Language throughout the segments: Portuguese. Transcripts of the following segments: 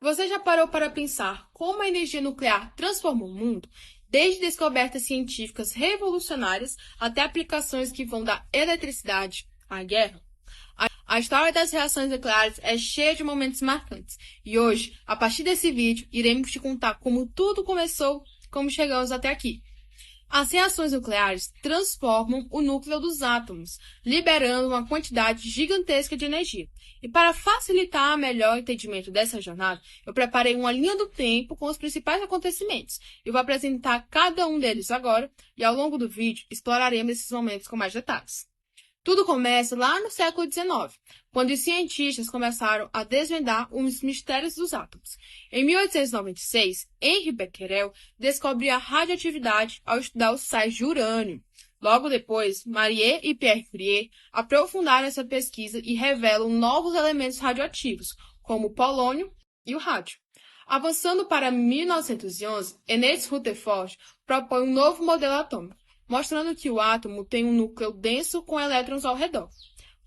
Você já parou para pensar como a energia nuclear transforma o mundo? Desde descobertas científicas revolucionárias até aplicações que vão da eletricidade à guerra? A história das reações nucleares é cheia de momentos marcantes. E hoje, a partir desse vídeo, iremos te contar como tudo começou, como chegamos até aqui. As reações nucleares transformam o núcleo dos átomos, liberando uma quantidade gigantesca de energia. E para facilitar o melhor entendimento dessa jornada, eu preparei uma linha do tempo com os principais acontecimentos. Eu vou apresentar cada um deles agora e ao longo do vídeo exploraremos esses momentos com mais detalhes. Tudo começa lá no século XIX, quando os cientistas começaram a desvendar os mistérios dos átomos. Em 1896, Henri Becquerel descobriu a radioatividade ao estudar os sais de urânio. Logo depois, Marie e Pierre Curie aprofundaram essa pesquisa e revelam novos elementos radioativos, como o polônio e o rádio. Avançando para 1911, Ernest Rutherford propõe um novo modelo atômico, mostrando que o átomo tem um núcleo denso com elétrons ao redor.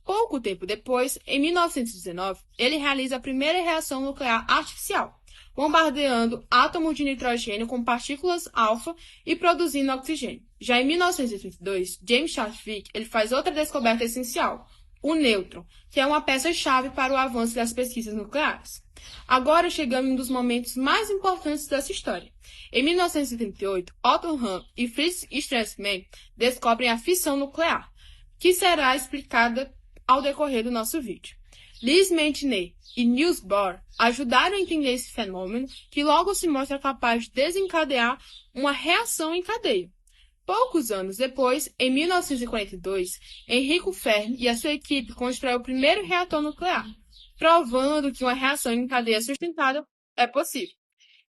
Pouco tempo depois, em 1919, ele realiza a primeira reação nuclear artificial, bombardeando átomos de nitrogênio com partículas alfa e produzindo oxigênio. Já em 1932, James Chadwick ele faz outra descoberta essencial, o nêutron, que é uma peça-chave para o avanço das pesquisas nucleares. Agora chegamos em um dos momentos mais importantes dessa história. Em 1938, Otto Hahn e Fritz Strassmann descobrem a fissão nuclear, que será explicada ao decorrer do nosso vídeo. Lise Meitner e Niels Bohr ajudaram a entender esse fenômeno, que logo se mostra capaz de desencadear uma reação em cadeia. Poucos anos depois, em 1942, Enrico Fermi e a sua equipe constroem o primeiro reator nuclear, provando que uma reação em cadeia sustentável é possível.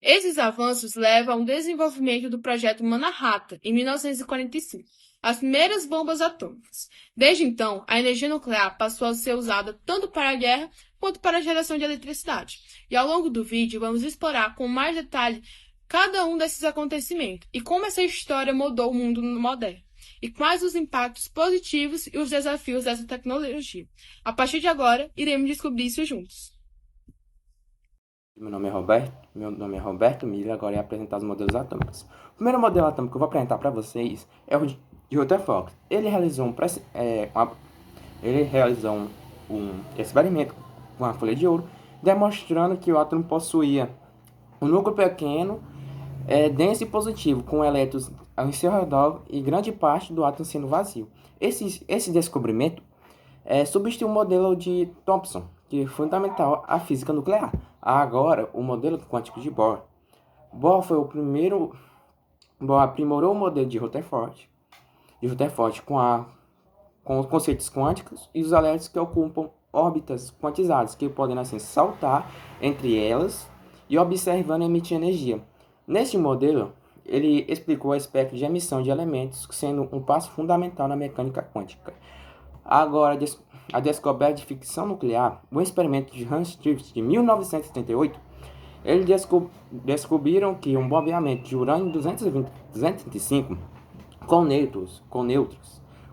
Esses avanços levam ao desenvolvimento do projeto Manhattan, em 1945, as primeiras bombas atômicas. Desde então, a energia nuclear passou a ser usada tanto para a guerra quanto para a geração de eletricidade. E ao longo do vídeo, vamos explorar com mais detalhe cada um desses acontecimentos e como essa história mudou o mundo moderno, e quais os impactos positivos e os desafios dessa tecnologia. A partir de agora, iremos descobrir isso juntos. Meu nome é Roberto Miller, agora é apresentar os modelos atômicos. O primeiro modelo atômico que eu vou apresentar para vocês é o de Rutherford. Ele realizou um experimento com a folha de ouro, demonstrando que o átomo possuía um núcleo pequeno, denso e positivo, com elétrons ao seu redor e grande parte do átomo sendo vazio. Esse descobrimento substituiu o modelo de Thomson, que é fundamental à física nuclear. Agora, o modelo quântico de Bohr. Bohr aprimorou o modelo de Rutherford com os conceitos quânticos e os elétrons que ocupam órbitas quantizadas, que podem assim saltar entre elas e observando emitir energia. Neste modelo, ele explicou o aspecto de emissão de elementos, sendo um passo fundamental na mecânica quântica. Agora, a descoberta de ficção nuclear, o experimento de Hans Trift de 1978, eles descobriram que um bombeamento de urânio 225 com nêutrons,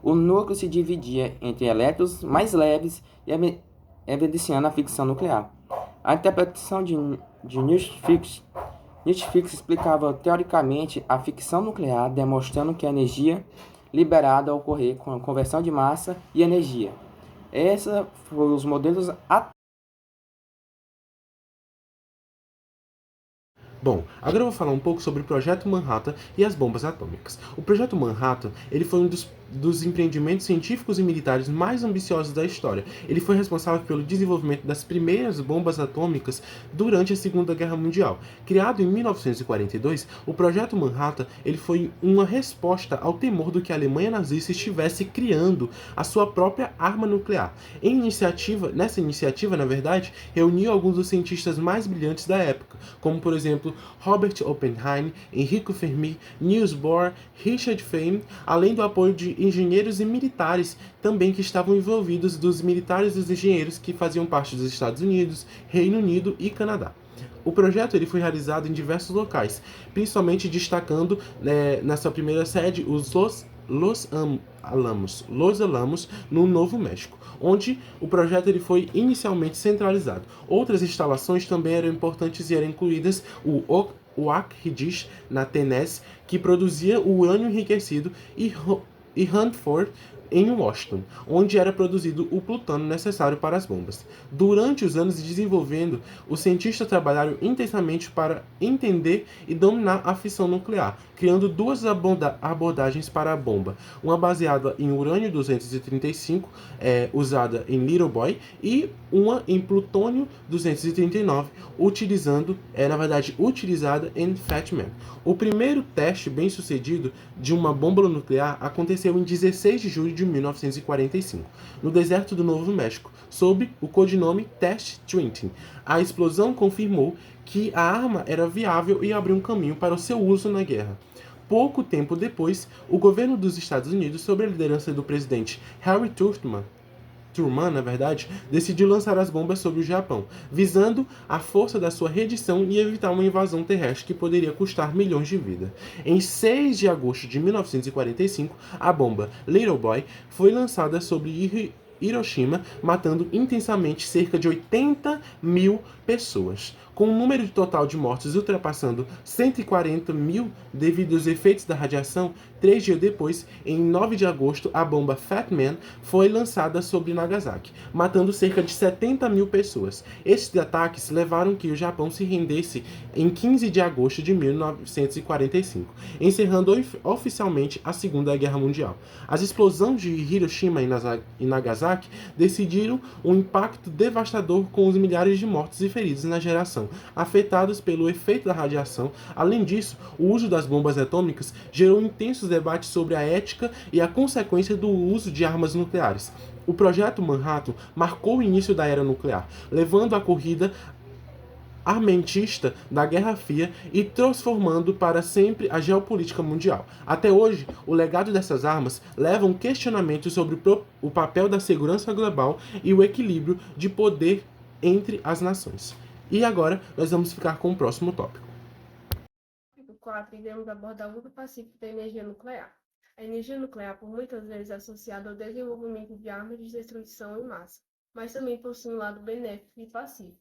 o núcleo se dividia entre elétrons mais leves e evidenciando a ficção nuclear. A interpretação de Nietzsche explicava teoricamente a ficção nuclear, demonstrando que a energia liberada ao ocorrer com a conversão de massa e energia. Esses foram os modelos atômicos. Bom, agora eu vou falar um pouco sobre o Projeto Manhattan e as bombas atômicas. O Projeto Manhattan ele foi um dos empreendimentos científicos e militares mais ambiciosos da história. Ele foi responsável pelo desenvolvimento das primeiras bombas atômicas durante a Segunda Guerra Mundial. Criado em 1942, o Projeto Manhattan ele foi uma resposta ao temor do que a Alemanha nazista estivesse criando a sua própria arma nuclear. Nessa iniciativa, na verdade, reuniu alguns dos cientistas mais brilhantes da época, como por exemplo Robert Oppenheim, Enrico Fermi, Niels Bohr, Richard Feynman, além do apoio de engenheiros e militares também que estavam envolvidos, dos militares e dos engenheiros que faziam parte dos Estados Unidos, Reino Unido e Canadá. O projeto ele foi realizado em diversos locais, principalmente destacando na sua primeira sede Los Alamos, no Novo México, onde o projeto ele foi inicialmente centralizado. Outras instalações também eram importantes e eram incluídas o Oak Ridge, na Tennessee, que produzia o urânio enriquecido, e Hanford, em Washington, onde era produzido o plutônio necessário para as bombas. Durante os anos de desenvolvendo, os cientistas trabalharam intensamente para entender e dominar a fissão nuclear, criando duas abordagens para a bomba, uma baseada em urânio-235, usada em Little Boy, e uma em plutônio-239, utilizada em Fat Man. O primeiro teste bem-sucedido de uma bomba nuclear aconteceu em 16 de julho de 1945, no deserto do Novo México, sob o codinome Test Trenton. A explosão confirmou que a arma era viável e abriu um caminho para o seu uso na guerra. Pouco tempo depois, o governo dos Estados Unidos, sob a liderança do presidente Harry Truman, decidiu lançar as bombas sobre o Japão, visando a força da sua redição e evitar uma invasão terrestre que poderia custar milhões de vidas. Em 6 de agosto de 1945, a bomba Little Boy foi lançada sobre Hiroshima, matando intensamente cerca de 80 mil pessoas, com o número total de mortes ultrapassando 140 mil devido aos efeitos da radiação. 3 dias depois, em 9 de agosto, a bomba Fat Man foi lançada sobre Nagasaki, matando cerca de 70 mil pessoas. Estes ataques levaram que o Japão se rendesse em 15 de agosto de 1945, encerrando oficialmente a Segunda Guerra Mundial. As explosões de Hiroshima e Nagasaki decidiram um impacto devastador com os milhares de mortos e feridos na geração, afetados pelo efeito da radiação. Além disso, o uso das bombas atômicas gerou intensos debates sobre a ética e a consequência do uso de armas nucleares. O Projeto Manhattan marcou o início da era nuclear, levando a corrida armamentista da Guerra Fria e transformando para sempre a geopolítica mundial. Até hoje, o legado dessas armas leva um questionamento sobre o papel da segurança global e o equilíbrio de poder entre as nações. E agora, nós vamos ficar com o próximo tópico. No 4, iremos abordar o uso pacífico da energia nuclear. A energia nuclear, por muitas vezes, é associada ao desenvolvimento de armas de destruição em massa, mas também possui um lado benéfico e pacífico.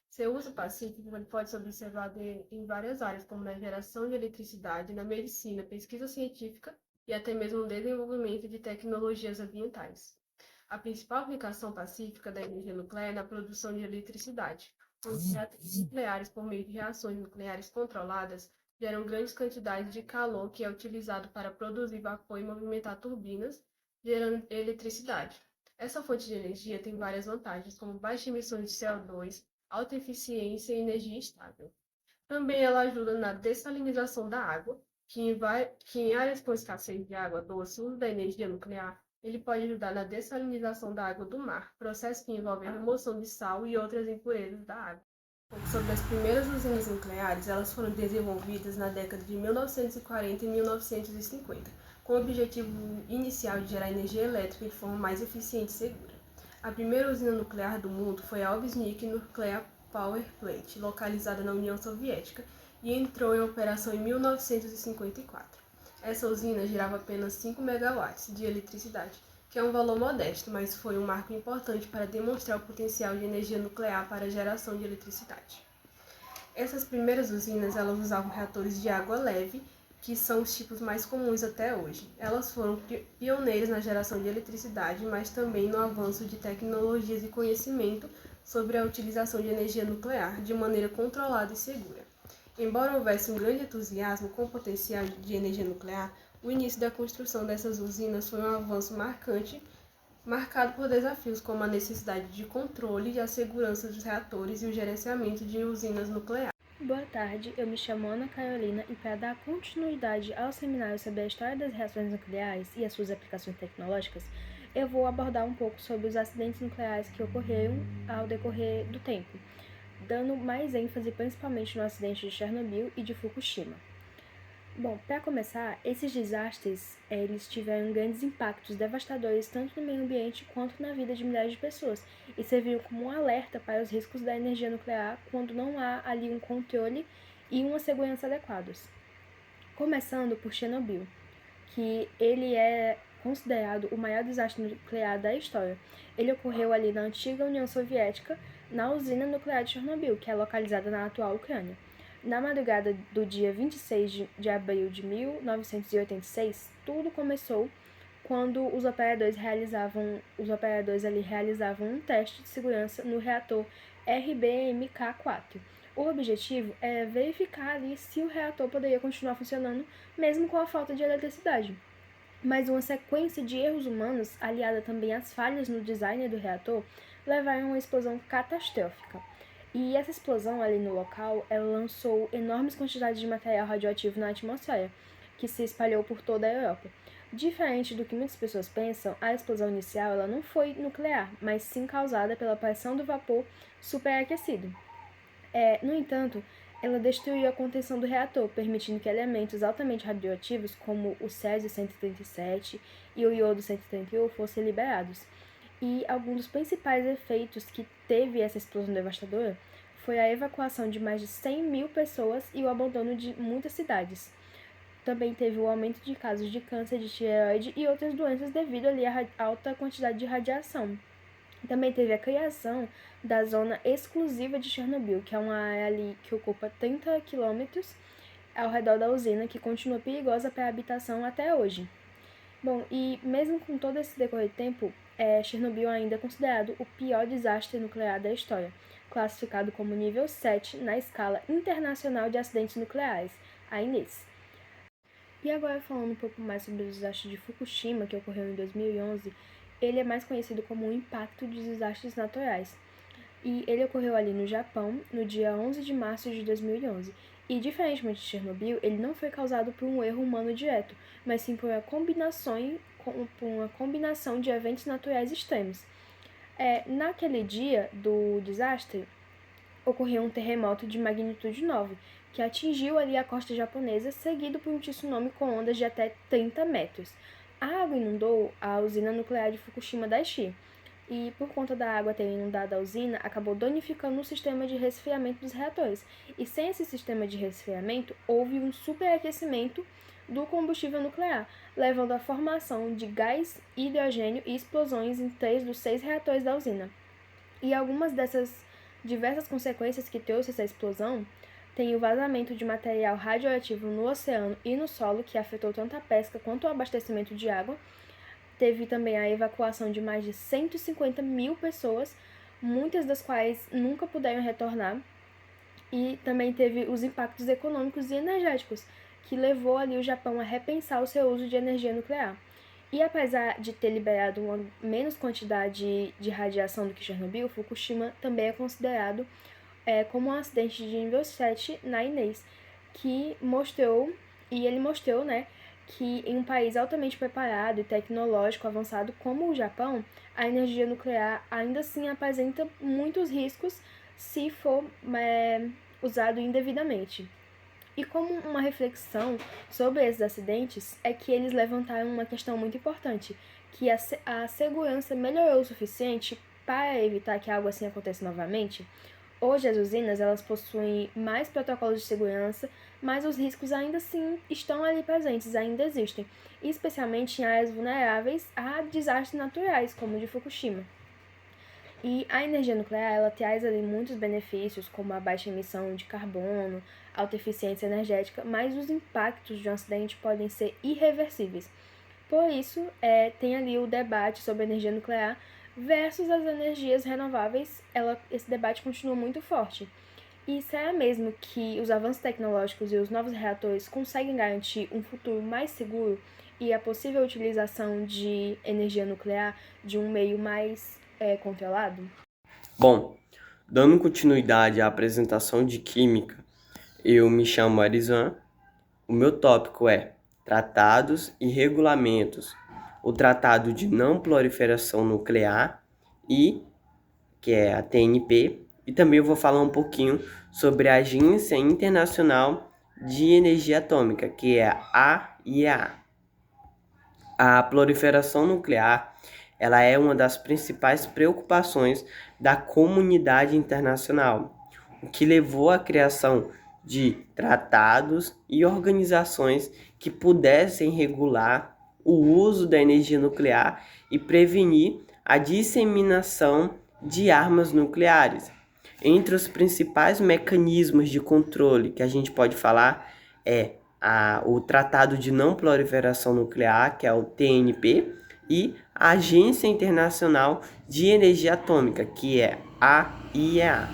Seu uso pacífico pode ser observado em várias áreas, como na geração de eletricidade, na medicina, pesquisa científica e até mesmo no desenvolvimento de tecnologias ambientais. A principal aplicação pacífica da energia nuclear é na produção de eletricidade, onde reatores nucleares, por meio de reações nucleares controladas, geram grandes quantidades de calor que é utilizado para produzir vapor e movimentar turbinas, gerando eletricidade. Essa fonte de energia tem várias vantagens, como baixa emissão de CO2, alta eficiência e energia estável. Também ela ajuda na dessalinização da água, que em áreas com escassez de água doce, o uso da energia nuclear, ele pode ajudar na dessalinização da água do mar, processo que envolve a remoção de sal e outras impurezas da água. Sobre as primeiras usinas nucleares, elas foram desenvolvidas na década de 1940 e 1950, com o objetivo inicial de gerar energia elétrica de forma mais eficiente e segura. A primeira usina nuclear do mundo foi a Obzhnik Nuclear Power Plant, localizada na União Soviética, e entrou em operação em 1954. Essa usina gerava apenas 5 megawatts de eletricidade, que é um valor modesto, mas foi um marco importante para demonstrar o potencial de energia nuclear para a geração de eletricidade. Essas primeiras usinas elas usavam reatores de água leve, que são os tipos mais comuns até hoje. Elas foram pioneiras na geração de eletricidade, mas também no avanço de tecnologias e conhecimento sobre a utilização de energia nuclear de maneira controlada e segura. Embora houvesse um grande entusiasmo com o potencial de energia nuclear, o início da construção dessas usinas foi um avanço marcado por desafios como a necessidade de controle e a segurança dos reatores e o gerenciamento de usinas nucleares. Boa tarde, eu me chamo Ana Carolina e para dar continuidade ao seminário sobre a história das reações nucleares e as suas aplicações tecnológicas, eu vou abordar um pouco sobre os acidentes nucleares que ocorreram ao decorrer do tempo, dando mais ênfase principalmente no acidente de Chernobyl e de Fukushima. Bom, para começar, esses desastres eles tiveram grandes impactos devastadores tanto no meio ambiente quanto na vida de milhares de pessoas e serviram como um alerta para os riscos da energia nuclear quando não há ali um controle e uma segurança adequados. Começando por Chernobyl, que ele é considerado o maior desastre nuclear da história. Ele ocorreu ali na antiga União Soviética, na usina nuclear de Chernobyl, que é localizada na atual Ucrânia. Na madrugada do dia 26 de abril de 1986, tudo começou quando os operadores realizavam um teste de segurança no reator RBMK-4. O objetivo era verificar ali se o reator poderia continuar funcionando mesmo com a falta de eletricidade. Mas uma sequência de erros humanos, aliada também às falhas no design do reator, levaram a uma explosão catastrófica. E essa explosão ali no local, ela lançou enormes quantidades de material radioativo na atmosfera, que se espalhou por toda a Europa. Diferente do que muitas pessoas pensam, a explosão inicial ela não foi nuclear, mas sim causada pela pressão do vapor superaquecido. No entanto, ela destruiu a contenção do reator, permitindo que elementos altamente radioativos, como o césio-137 e o iodo-131, fossem liberados. E alguns dos principais efeitos que teve essa explosão devastadora foi a evacuação de mais de 100 mil pessoas e o abandono de muitas cidades. Também teve o aumento de casos de câncer de tireoide e outras doenças devido ali à alta quantidade de radiação. Também teve a criação da zona exclusiva de Chernobyl, que é uma área ali que ocupa 30 quilômetros ao redor da usina, que continua perigosa para a habitação até hoje. Bom, e mesmo com todo esse decorrer de tempo, Chernobyl ainda é considerado o pior desastre nuclear da história, classificado como nível 7 na escala internacional de acidentes nucleares, a INES. E agora falando um pouco mais sobre o desastre de Fukushima, que ocorreu em 2011, ele é mais conhecido como o impacto de desastres naturais. E ele ocorreu ali no Japão, no dia 11 de março de 2011. E, diferentemente de Chernobyl, ele não foi causado por um erro humano direto, mas sim por uma combinação de eventos naturais extremos. Naquele dia do desastre, ocorreu um terremoto de magnitude 9, que atingiu ali a costa japonesa, seguido por um tsunami com ondas de até 30 metros. A água inundou a usina nuclear de Fukushima Daiichi, e por conta da água ter inundado a usina, acabou danificando o sistema de resfriamento dos reatores. E sem esse sistema de resfriamento, houve um superaquecimento do combustível nuclear, levando à formação de gás hidrogênio e explosões em 3 dos 6 reatores da usina. E algumas dessas diversas consequências que trouxe essa explosão tem o vazamento de material radioativo no oceano e no solo, que afetou tanto a pesca quanto o abastecimento de água. Teve também a evacuação de mais de 150 mil pessoas, muitas das quais nunca puderam retornar. E também teve os impactos econômicos e energéticos, que levou ali o Japão a repensar o seu uso de energia nuclear. E apesar de ter liberado uma menos quantidade de radiação do que Chernobyl, Fukushima também é considerado como um acidente de nível 7 na INES, que mostrou, né, que em um país altamente preparado e tecnológico avançado como o Japão, a energia nuclear ainda assim apresenta muitos riscos se for usado indevidamente. E como uma reflexão sobre esses acidentes, é que eles levantaram uma questão muito importante, que a segurança melhorou o suficiente para evitar que algo assim aconteça novamente. Hoje as usinas elas possuem mais protocolos de segurança, mas os riscos ainda assim estão ali presentes, ainda existem, especialmente em áreas vulneráveis a desastres naturais, como o de Fukushima. E a energia nuclear ela traz ali muitos benefícios, como a baixa emissão de carbono, alta eficiência energética, mas os impactos de um acidente podem ser irreversíveis. Por isso, tem ali o debate sobre a energia nuclear versus as energias renováveis, esse debate continua muito forte. E será mesmo que os avanços tecnológicos e os novos reatores conseguem garantir um futuro mais seguro e a possível utilização de energia nuclear de um meio mais controlado? Bom, dando continuidade à apresentação de Química, eu me chamo Arizan. O meu tópico é Tratados e Regulamentos. O Tratado de Não Proliferação Nuclear, que é a TNP, e também eu vou falar um pouquinho sobre a Agência Internacional de Energia Atômica, que é a AIEA. A proliferação nuclear ela é uma das principais preocupações da comunidade internacional, o que levou à criação de tratados e organizações que pudessem regular o uso da energia nuclear e prevenir a disseminação de armas nucleares. Entre os principais mecanismos de controle que a gente pode falar é o Tratado de Não Proliferação Nuclear, que é o TNP, e a Agência Internacional de Energia Atômica, que é a IEA.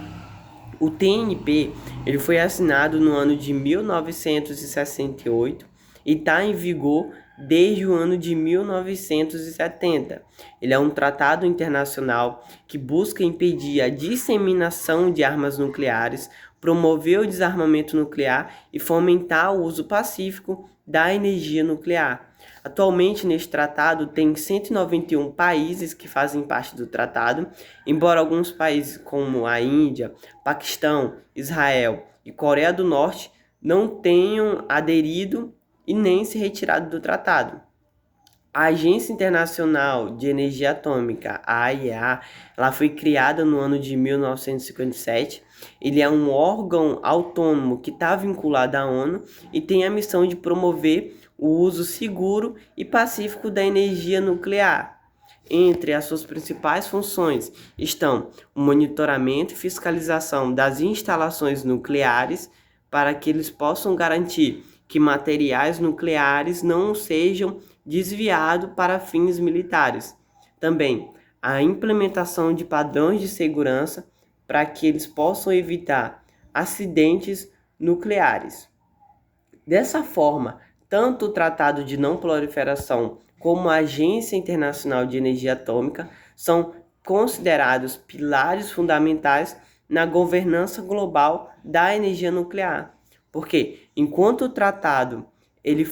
O TNP ele foi assinado no ano de 1968 e está em vigor desde o ano de 1970. Ele é um tratado internacional que busca impedir a disseminação de armas nucleares, promover o desarmamento nuclear e fomentar o uso pacífico da energia nuclear. Atualmente, neste tratado, tem 191 países que fazem parte do tratado, embora alguns países como a Índia, Paquistão, Israel e Coreia do Norte não tenham aderido e nem se retirado do tratado. A Agência Internacional de Energia Atômica, a AIEA, ela foi criada no ano de 1957. Ele é um órgão autônomo que está vinculado à ONU e tem a missão de promover o uso seguro e pacífico da energia nuclear. Entre as suas principais funções estão o monitoramento e fiscalização das instalações nucleares para que eles possam garantir que materiais nucleares não sejam desviados para fins militares. Também a implementação de padrões de segurança para que eles possam evitar acidentes nucleares. Dessa forma, tanto o Tratado de Não Proliferação como a Agência Internacional de Energia Atômica são considerados pilares fundamentais na governança global da energia nuclear. Porque enquanto o tratado ele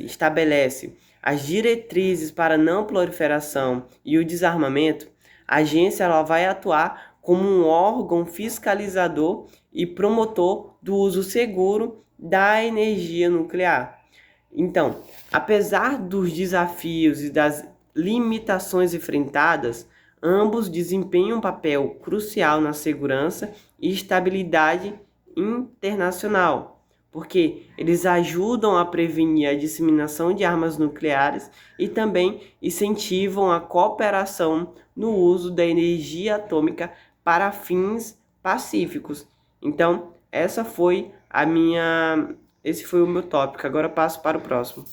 estabelece as diretrizes para a não proliferação e o desarmamento, a agência ela vai atuar como um órgão fiscalizador e promotor do uso seguro da energia nuclear. Então, apesar dos desafios e das limitações enfrentadas, ambos desempenham um papel crucial na segurança e estabilidade internacional, porque eles ajudam a prevenir a disseminação de armas nucleares e também incentivam a cooperação no uso da energia atômica para fins pacíficos. Então, esse foi o meu tópico. Agora passo para o próximo.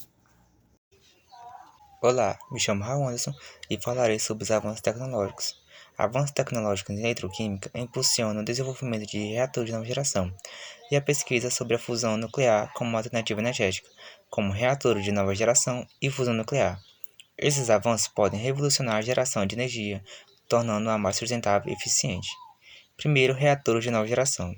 Olá, me chamo Raul Anderson e falarei sobre os avanços tecnológicos. Avanços tecnológicos em eletroquímica impulsionam o desenvolvimento de reatores de nova geração e a pesquisa sobre a fusão nuclear como alternativa energética, como reatores de nova geração e fusão nuclear. Esses avanços podem revolucionar a geração de energia, tornando-a mais sustentável e eficiente. Primeiro, reatores de nova geração.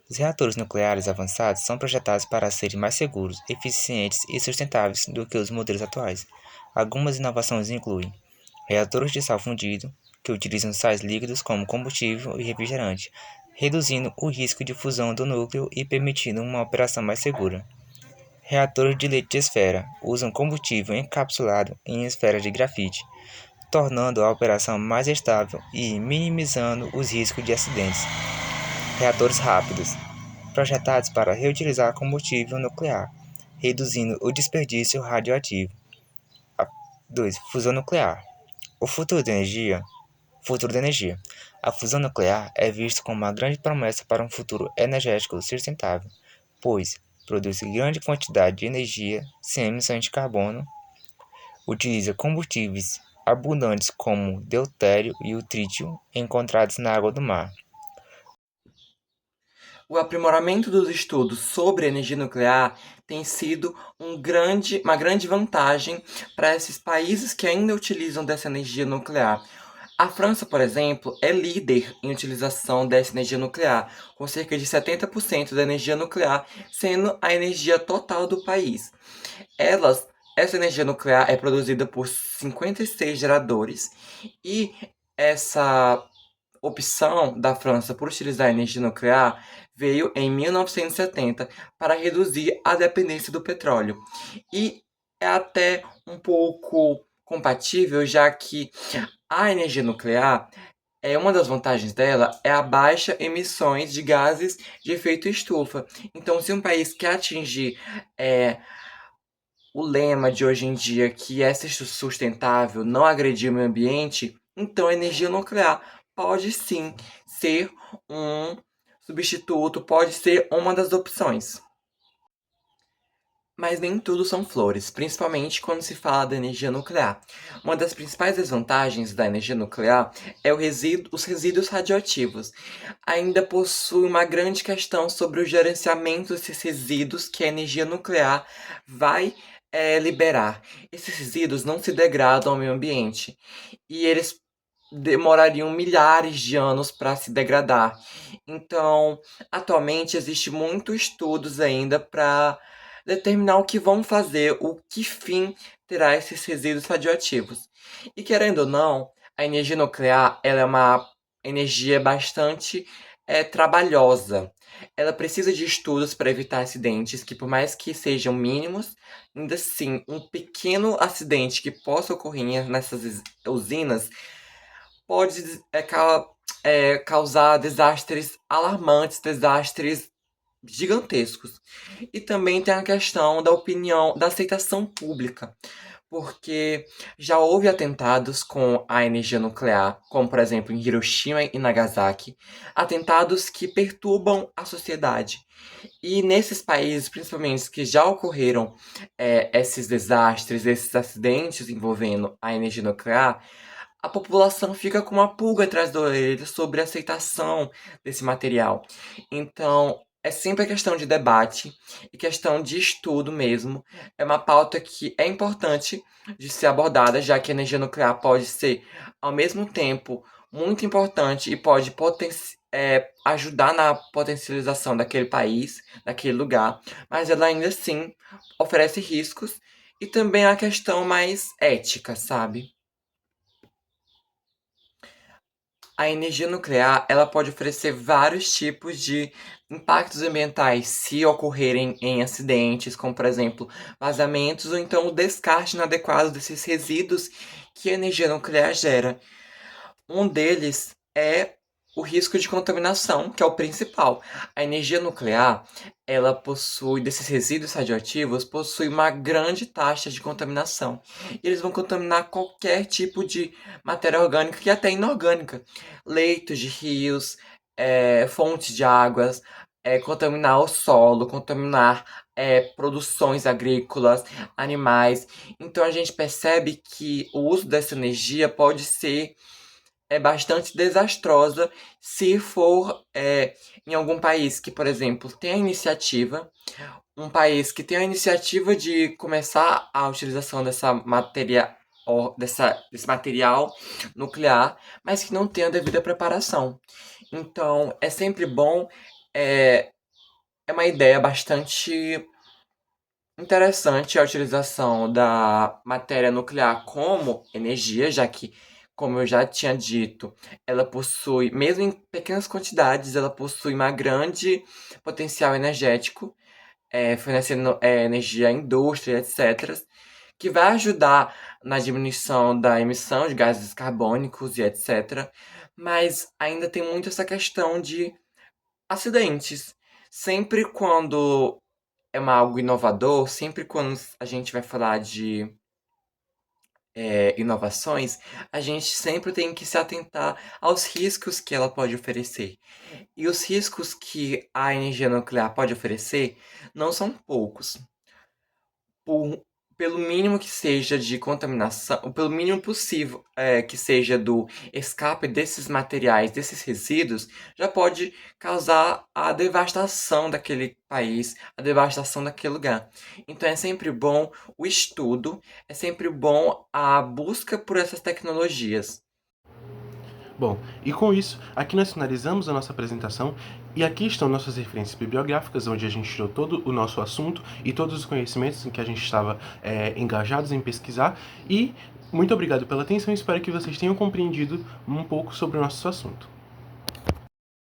Os reatores nucleares avançados são projetados para serem mais seguros, eficientes e sustentáveis do que os modelos atuais. Algumas inovações incluem reatores de sal fundido, que utilizam sais líquidos como combustível e refrigerante, reduzindo o risco de fusão do núcleo e permitindo uma operação mais segura. Reatores de leite de esfera usam combustível encapsulado em esferas de grafite, tornando a operação mais estável e minimizando os riscos de acidentes. Reatores rápidos, projetados para reutilizar combustível nuclear, reduzindo o desperdício radioativo. 2. Fusão nuclear. O futuro da energia. A fusão nuclear é vista como uma grande promessa para um futuro energético sustentável, pois produz grande quantidade de energia sem emissão de carbono, utiliza combustíveis abundantes como deutério e o trítio encontrados na água do mar. O aprimoramento dos estudos sobre energia nuclear tem sido uma grande vantagem para esses países que ainda utilizam dessa energia nuclear. A França, por exemplo, é líder em utilização dessa energia nuclear, com cerca de 70% da energia nuclear sendo a energia total do país. Essa energia nuclear é produzida por 56 geradores e essa opção da França por utilizar a energia nuclear veio em 1970 para reduzir a dependência do petróleo. E é até um pouco compatível, já que a energia nuclear Uma das vantagens dela é a baixa emissões de gases de efeito estufa. Então, se um país quer atingir é, o lema de hoje em dia, que é ser sustentável, não agredir o meio ambiente, então a energia nuclear pode sim ser um substituto, pode ser uma das opções. Mas nem tudo são flores, principalmente quando se fala da energia nuclear. Uma das principais desvantagens da energia nuclear é os resíduos radioativos. Ainda possui uma grande questão sobre o gerenciamento desses resíduos que a energia nuclear vai liberar. Esses resíduos não se degradam ao meio ambiente e eles demorariam milhares de anos para se degradar. Então, atualmente existe muitos estudos ainda para determinar o que vão fazer, o que fim terá esses resíduos radioativos. E querendo ou não, a energia nuclear ela é uma energia bastante trabalhosa. Ela precisa de estudos para evitar acidentes que, por mais que sejam mínimos, ainda assim, um pequeno acidente que possa ocorrer nessas usinas pode causar desastres alarmantes, desastres gigantescos. E também tem a questão da opinião, da aceitação pública, porque já houve atentados com a energia nuclear, como por exemplo em Hiroshima e Nagasaki, atentados que perturbam a sociedade. E nesses países, principalmente os que já ocorreram esses desastres, esses acidentes envolvendo a energia nuclear, a população fica com uma pulga atrás da orelha sobre a aceitação desse material. Então, é sempre questão de debate e questão de estudo mesmo. É uma pauta que é importante de ser abordada, já que a energia nuclear pode ser, ao mesmo tempo, muito importante e pode ajudar na potencialização daquele país, daquele lugar, mas ela ainda assim oferece riscos e também a questão mais ética, sabe? A energia nuclear, ela pode oferecer vários tipos de impactos ambientais se ocorrerem em acidentes, como por exemplo, vazamentos ou então o descarte inadequado desses resíduos que a energia nuclear gera. Um deles é o risco de contaminação, que é o principal. A energia nuclear, ela possui, desses resíduos radioativos, possui uma grande taxa de contaminação. E eles vão contaminar qualquer tipo de matéria orgânica e até inorgânica. Leitos de rios, fontes de águas, contaminar o solo, contaminar produções agrícolas, animais. Então a gente percebe que o uso dessa energia pode ser bastante desastrosa se for em algum país que, por exemplo, tem a iniciativa, um país que tem a iniciativa de começar a utilização desse material nuclear, mas que não tem a devida preparação. Então, é sempre bom, é uma ideia bastante interessante a utilização da matéria nuclear como energia, já que, como eu já tinha dito, ela possui, mesmo em pequenas quantidades, ela possui uma grande potencial energético, fornecendo energia à indústria, etc., que vai ajudar na diminuição da emissão de gases carbônicos e etc., mas ainda tem muito essa questão de acidentes. Sempre quando algo inovador, sempre quando a gente vai falar de inovações, a gente sempre tem que se atentar aos riscos que ela pode oferecer. E os riscos que a energia nuclear pode oferecer não são poucos. Por, pelo mínimo que seja de contaminação, pelo mínimo possível que seja do escape desses materiais, desses resíduos, já pode causar a devastação daquele país, a devastação daquele lugar. Então é sempre bom o estudo, é sempre bom a busca por essas tecnologias. Bom, e com isso, aqui nós finalizamos a nossa apresentação e aqui estão nossas referências bibliográficas, onde a gente tirou todo o nosso assunto e todos os conhecimentos em que a gente estava engajados em pesquisar. E muito obrigado pela atenção e espero que vocês tenham compreendido um pouco sobre o nosso assunto.